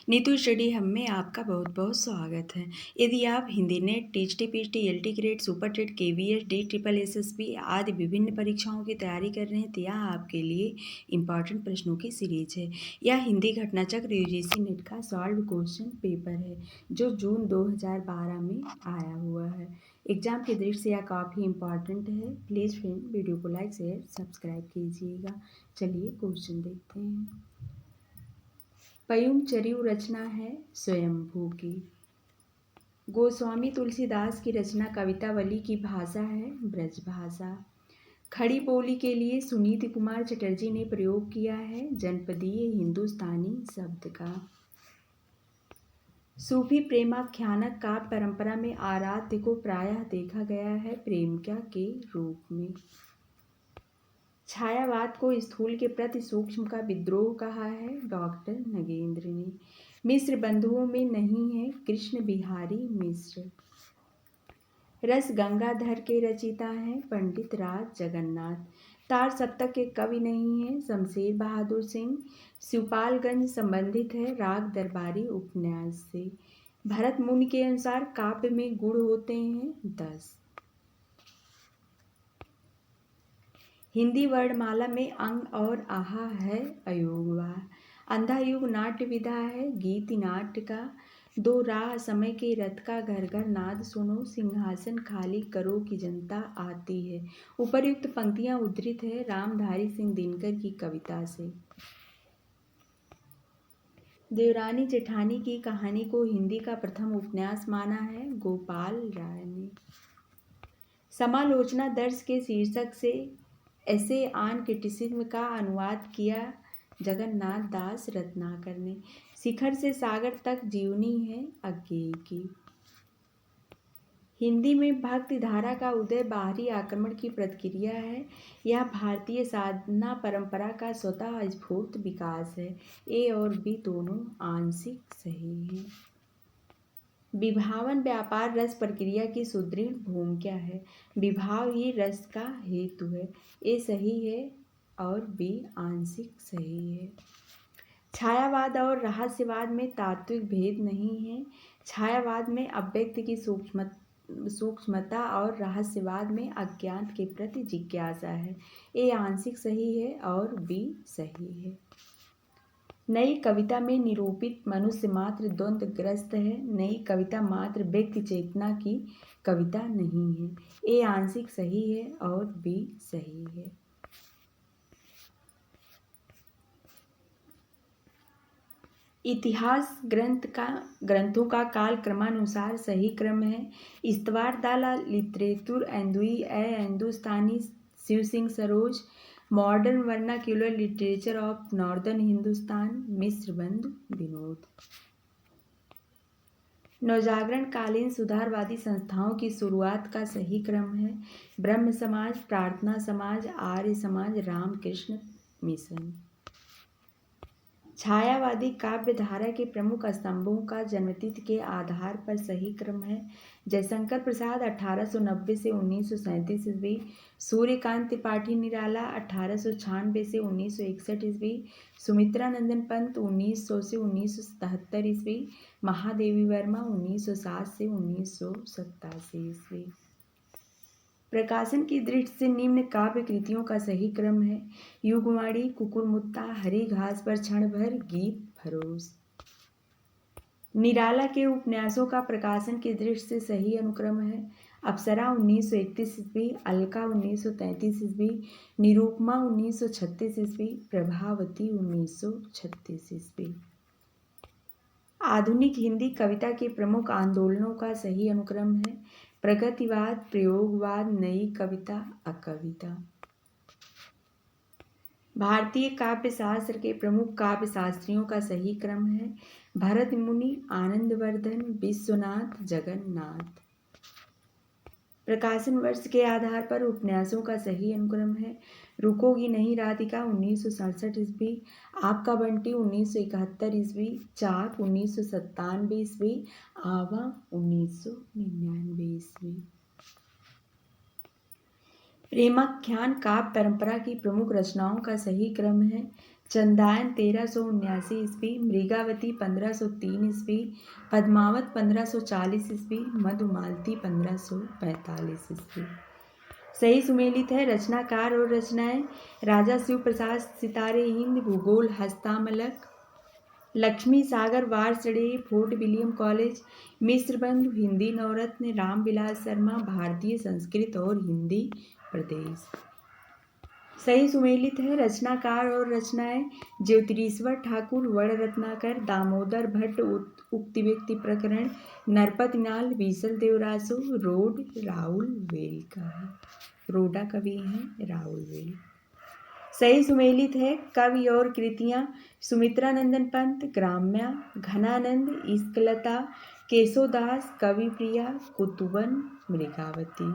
Neetu study hub में आपका बहुत बहुत स्वागत है। यदि आप Hindi NET, TGT, PGT, LT grade, super TET, KVS, D triple SSB आदि विभिन्न परीक्षाओं की तैयारी कर रहे हैं तो यह आपके लिए इम्पॉर्टेंट प्रश्नों की सीरीज है। यह हिंदी घटनाचक्र यूजीसी नेट का सॉल्व क्वेश्चन पेपर है जो जून 2012 में आया हुआ है। एग्जाम की दृष्टि से यह काफ़ी इम्पॉर्टेंट है। प्लीज़ फ्रेंड वीडियो को लाइक शेयर सब्सक्राइब कीजिएगा। चलिए क्वेश्चन देखते हैं। पयुम चरिऊ रचना है स्वयंभू की। गोस्वामी तुलसीदास की रचना कवितावली की भाषा है ब्रज भाषा। खड़ी बोली के लिए सुनीति कुमार चटर्जी ने प्रयोग किया है जनपदीय हिंदुस्तानी शब्द का। सूफी प्रेमाख्यानक काव्य परंपरा में आराध्य को प्रायः देखा गया है प्रेमिका के रूप में। छायावाद को स्थूल के प्रति सूक्ष्म का विद्रोह कहा है डॉक्टर नगेंद्र ने। मिश्र बंधुओं में नहीं है कृष्ण बिहारी मिश्र। रस गंगाधर के रचिता हैं पंडित राज जगन्नाथ। तार सप्तक के कवि नहीं है शमशेर बहादुर सिंह। शिवपालगंज संबंधित है राग दरबारी उपन्यास से। भरत मुनि के अनुसार काव्य में गुण होते हैं 10। हिंदी वर्णमाला में अंग और आहा है अयोगवा। अंधा युग नाट्य विधा है गीत नाट्य का। 2 राह समय के रथ का घर घर नाद सुनो सिंहासन खाली करो की जनता आती है। उपर्युक्त पंक्तियां उद्धृत है रामधारी सिंह दिनकर की कविता से। देवरानी जेठानी की कहानी को हिंदी का प्रथम उपन्यास माना है गोपाल राय ने। समालोचना दर्श के शीर्षक से ऐसे ऑन क्रिटिसिज्म का अनुवाद किया जगन्नाथ दास रत्नाकर ने। शिखर से सागर तक जीवनी है अज्ञेय की। हिंदी में भक्ति धारा का उदय बाहरी आक्रमण की प्रतिक्रिया है। यह भारतीय साधना परंपरा का स्वतः स्फूर्त विकास है। ए और बी दोनों आंशिक सही हैं। विभावन व्यापार रस प्रक्रिया की सुदृढ़ भूमिका है। विभाव ही रस का हेतु है। ए सही है और बी आंशिक सही है। छायावाद और रहस्यवाद में तात्विक भेद नहीं है। छायावाद में अव्यक्त की सूक्ष्मता और रहस्यवाद में अज्ञात के प्रति जिज्ञासा है। ए आंशिक सही है और बी सही है। नई कविता में निरूपित मनुष्य मात्र द्वंद्वग्रस्त है। नई कविता मात्र व्यक्ति चेतना की कविता नहीं है। ए आंशिक सही है और बी सही है। इतिहास ग्रंथों का काल क्रमानुसार सही क्रम है। इस्तवार दाला लिटरेतुर एंदुई ए हिंदुस्तानी Shiv Singh Saroj. Modern vernacular literature of northern Hindustan Mishra Bandhu Vinod. नवजागरण कालीन सुधारवादी संस्थाओं की शुरुआत का सही क्रम है ब्रह्म समाज, प्रार्थना समाज, आर्य समाज, रामकृष्ण मिशन। छायावादी काव्य धारा के प्रमुख स्तंभों का जन्मतिथि के आधार पर सही क्रम है जयशंकर प्रसाद 1890 से 1937 ईस्वी। सूर्यकांत त्रिपाठी निराला 1896 से 1961 ईस्वी। सुमित्रा नंदन पंत 1900 से 1977 ईस्वी। महादेवी वर्मा 1960 से 1987 ईस्वी। प्रकाशन की दृष्टि से निम्न काव्य कृतियों का सही क्रम है युगवाणी, कुकुरमुत्ता, हरी घास पर क्षण भर, गीत फरोज। निराला के उपन्यासों का प्रकाशन की दृष्टि से सही अनुक्रम है अप्सरा 1931 ईस्वी, अलका 1933 ईस्वी, निरूपमा 1936 ईस्वी, प्रभावती 1936 ईस्वी। आधुनिक हिंदी कविता के प्रमुख आंदोलनों का सही अनुक्रम है प्रगतिवाद, प्रयोगवाद, नई कविता, अकविता। भारतीय काव्य शास्त्र के प्रमुख काव्य शास्त्रियों का सही क्रम है भरत मुनि, आनंदवर्धन, विश्वनाथ, जगन्नाथ। प्रकाशन वर्ष के आधार पर उपन्यासों का सही अनुक्रम है रुकोगी नहीं राधिका 1967 ईस्वी, आपका बंटी 1971 ईस्वी, चाक 1997 ईस्वी, आवा 1999 ईस्वी। प्रेमाख्यान काव्य परंपरा की प्रमुख रचनाओं का सही क्रम है चंदायन 1379 ईस्वी, मृगावती 1503 ईस्वी, पद्मावत 1540 ईस्वी, मधुमालती 1545 ईस्वी। सही सुमेलित है। रचनाकार और रचनाएं राजा शिव प्रसाद सितारे हिंद, भूगोल हस्तामलक, लक्ष्मी सागर वार्षणे, फोर्ट विलियम कॉलेज, मिस्र बंधु, हिंदी नवरत्न, रामविलास शर्मा, भारतीय संस्कृत और हिंदी प्रदेश। सही सुमेलित है। रचनाकार और रचनाएं ज्योतिरीश्वर ठाकुर, वर्ण रत्नाकर, दामोदर भट्ट, उक्ति व्यक्ति प्रकरण, नरपतिनाल, बीसल देवरासु, रोड राहुल वेल का है। रोडा कवि हैं राहुल वेल। सही सुमेलित है। कवि और कृतियां सुमित्रानंदन पंत, ग्राम्या, घनानंद, इस्कलता, केशोदास, कविप्रिया, कुतुबन, मृगावती।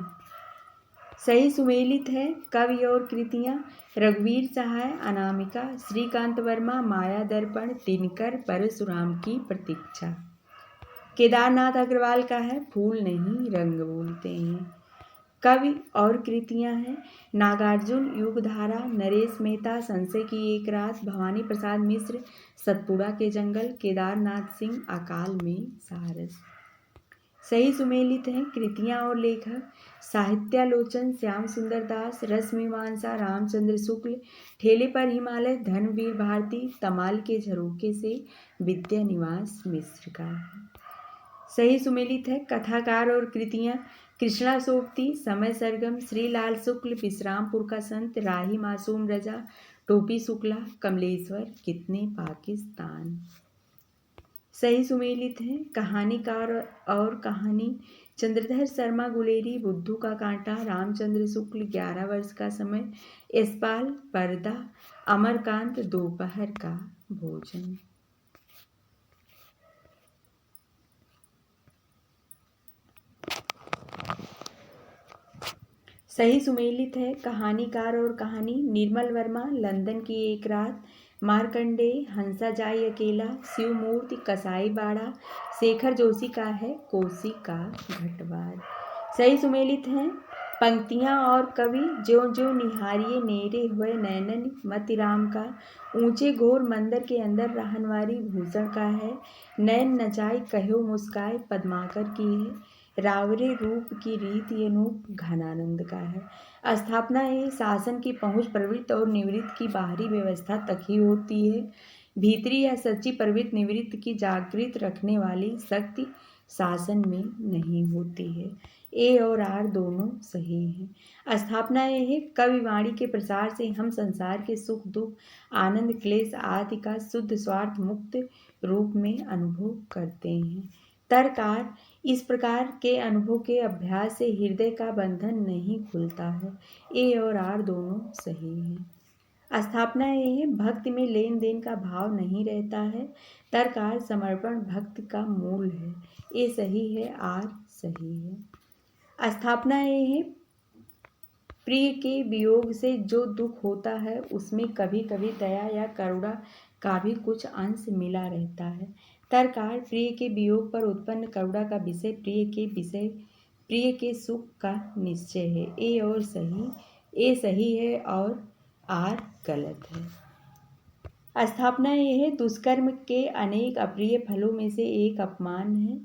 सही सुमेलित है। कवि और कृतियां रघुवीर सहाय, अनामिका, श्रीकांत वर्मा, माया दर्पण, दिनकर, परशुराम की प्रतीक्षा। केदारनाथ अग्रवाल का है फूल नहीं रंग बोलते हैं। कवि और कृतियां हैं नागार्जुन, युगधारा, नरेश मेहता, संशय की एक रात, भवानी प्रसाद मिश्र, सतपुड़ा के जंगल, केदारनाथ सिंह, अकाल में सारस। सही सुमेलित हैं। कृतियां और लेखक साहित्यालोचन श्याम सुंदर दास, रसमीमांसा रामचंद्र शुक्ल, ठेले पर हिमालय धनवीर भारती, तमाल के झरोखे से विद्या निवास मिश्र का है। सही सुमेलित है। कथाकार और कृतियां कृष्णा सोबती, समय सरगम, श्रीलाल शुक्ल, विश्रामपुर का संत, राही मासूम रजा, टोपी शुक्ला, कमलेश्वर, कितने पाकिस्तान। सही सुमेलित है। कहानीकार और कहानी चंद्रधर शर्मा गुलेरी, बुद्धू का कांटा, रामचंद्र शुक्ल, 11 वर्ष का समय, यशपाल, पर्दा, अमरकांत, दोपहर का भोजन। सही सुमेलित है। कहानीकार और कहानी निर्मल वर्मा, लंदन की एक रात, मार्कंडेय, हंसा जाई अकेला, शिवमूर्ति, कसाई बाड़ा, शेखर जोशी का है कोसी का घटवार। सही सुमेलित हैं। पंक्तियां और कवि ज्यों ज्यों निहारिये नेरे हुए नैनन मतिराम का, ऊंचे घोर मंदिर के अंदर रहनवारी भूषण का है, नैन नचाई कहो मुस्काए पद्माकर की है, रावरे रूप की रीत ये नूप घनानंद का है। स्थापना ये शासन की पहुंच प्रवृत्त और निवृत्त की बाहरी व्यवस्था तक ही होती है। भीतरी या सच्ची प्रवृत्त निवृत्त की जागृत रखने वाली शक्ति शासन में नहीं होती है। ए और आर दोनों सही हैं। स्थापना ये है कविवाणी के प्रसार से हम संसार के सुख दुख आनंद क्लेश आदि का शुद्ध स्वार्थ मुक्त रूप में अनुभव करते हैं। तरकार इस प्रकार के अनुभव के अभ्यास से हृदय का बंधन नहीं खुलता है। ए और आर दोनों सही हैं। स्थापना यह है भक्ति में लेन देन का भाव नहीं रहता है। तरकार समर्पण भक्ति का मूल है। ए सही है, आर सही है। स्थापना यह है प्रिय के वियोग से जो दुख होता है उसमें कभी कभी दया या करुणा का भी कुछ अंश मिला रहता है। तरकार प्रिय के वियोग पर उत्पन्न करुणा का विषय प्रिय के सुख का निश्चय है। ए सही है और आर गलत है। स्थापना यह है दुष्कर्म के अनेक अप्रिय फलों में से एक अपमान है।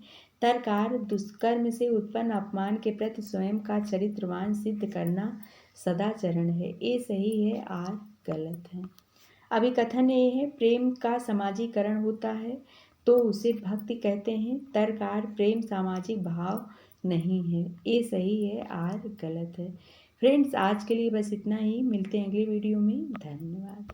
तरकार दुष्कर्म से उत्पन्न अपमान के प्रति स्वयं का चरित्रवान सिद्ध करना सदाचरण है। ए सही है, आर गलत है। अभिकथन ये है प्रेम का समाजीकरण होता है तो उसे भक्ति कहते हैं। तरकार प्रेम सामाजिक भाव नहीं है। ए सही है, आर गलत है। फ्रेंड्स, आज के लिए बस इतना ही। मिलते हैं अगले वीडियो में। धन्यवाद।